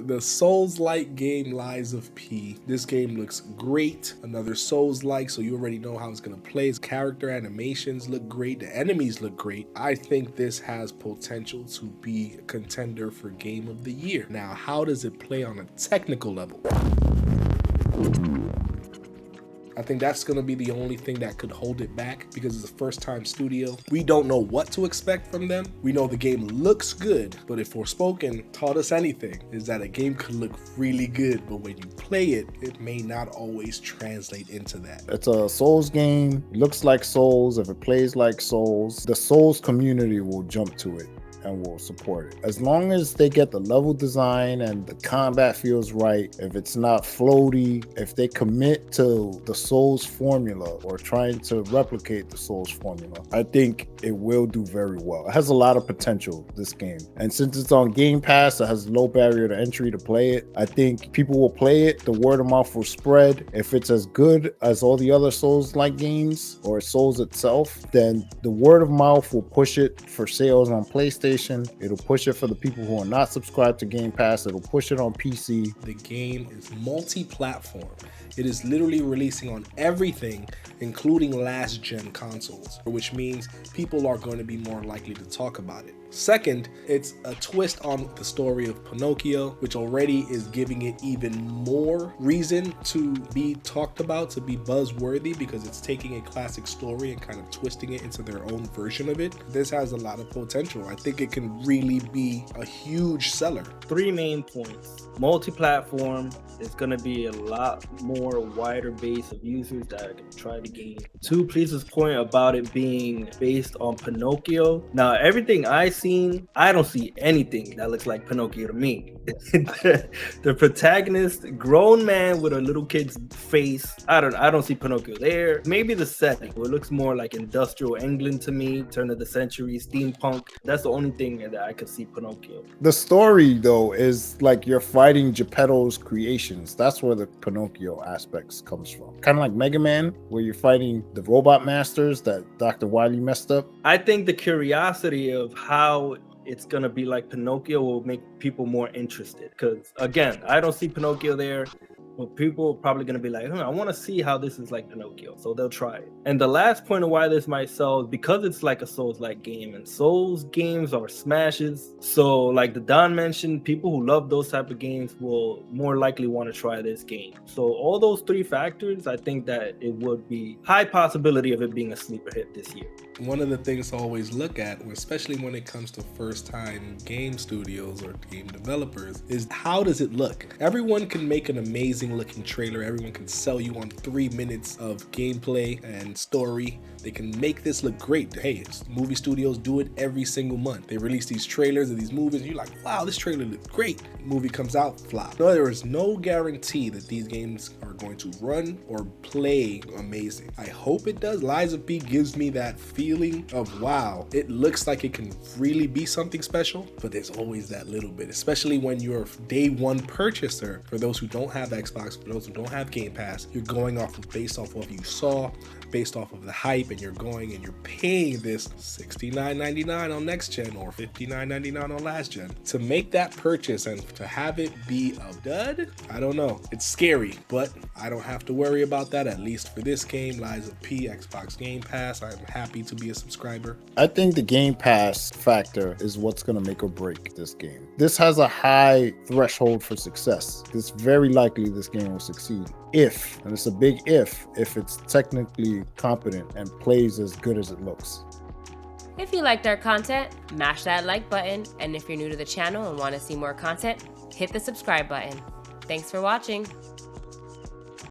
The Souls-like game, Lies of P. This game looks great. Another Souls-like, so you already know how it's going to play. Its character animations look great. The enemies look great. I think this has potential to be a contender for Game of the Year. Now, how does it play on a technical level? I think that's going to be the only thing that could hold it back because it's a first-time studio. We don't know what to expect from them. We know the game looks good, but if Forspoken taught us anything, is that a game could look really good, but when you play it, it may not always translate into that. It's a Souls game, looks like Souls. If it plays like Souls, the Souls community will jump to it and will support it. As long as they get the level design and the combat feels right, if it's not floaty, if they commit to the Souls formula or trying to replicate the Souls formula, I think it will do very well. It has a lot of potential, this game. And since it's on Game Pass, it has low barrier to entry to play it. I think people will play it, the word of mouth will spread. If it's as good as all the other Souls-like games or Souls itself, then the word of mouth will push it for sales on PlayStation. It'll push it for the people who are not subscribed to Game Pass. It'll push it on PC. The game is multi-platform. It is literally releasing on everything, including last-gen consoles, which means people are going to be more likely to talk about it. Second, it's a twist on the story of Pinocchio, which already is giving it even more reason to be talked about, to be buzzworthy, because it's taking a classic story and kind of twisting it into their own version of it. This has a lot of potential. I think it can really be a huge seller. 3 main points. Multi-platform is going to be a lot more wider base of users that can try the game. To Pleasa's point about it being based on Pinocchio, now everything I've seen, I don't see anything that looks like Pinocchio to me. The protagonist, grown man with a little kid's face, I don't see Pinocchio there. Maybe the setting, it looks more like industrial England to me, turn of the century, steampunk. That's the only thing that I could see Pinocchio. The story though is like you're fighting Geppetto's creations. That's where the Pinocchio aspects comes from. Kind of like Mega Man, where you're fighting the robot masters that Dr. Wily messed up. I think the curiosity of how it's gonna be like Pinocchio will make people more interested, because again, I don't see Pinocchio there, but people are probably gonna be like, I want to see how this is like Pinocchio, so they'll try it. And the last point of why this might sell is because it's like a Souls-like game, and Souls games are smashes. So like the Don mentioned, people who love those type of games will more likely want to try this game. So all those 3 factors, I think that it would be high possibility of it being a sleeper hit this year. One of the things to always look at, especially when it comes to first-time game studios or game developers, is how does it look? Everyone can make an amazing looking trailer. Everyone can sell you on 3 minutes of gameplay and story. They can make this look great. Hey, movie studios do it every single month. They release these trailers of these movies, and you're like, wow, this trailer looks great. Movie comes out, flop. No, there is no guarantee that these games are going to run or play amazing. I hope it does. Lies of P gives me that feeling of, wow, it looks like it can really be something special, but there's always that little bit, especially when you're a day one purchaser. For those who don't have Xbox, for those who don't have Game Pass, you're going based off what you saw, based off of the hype, and you're going and you're paying this $69.99 on next gen or $59.99 on last gen. To make that purchase and to have it be a dud, I don't know. It's scary, but I don't have to worry about that, at least for this game, Lies of P, Xbox Game Pass. I'm happy to be a subscriber. I think the Game Pass factor is what's going to make or break this game. This has a high threshold for success. It's very likely this game will succeed if, and it's a big if it's technically competent and plays as good as it looks. If you liked our content, mash that like button, and if you're new to the channel and want to see more content, hit the subscribe button. Thanks for watching.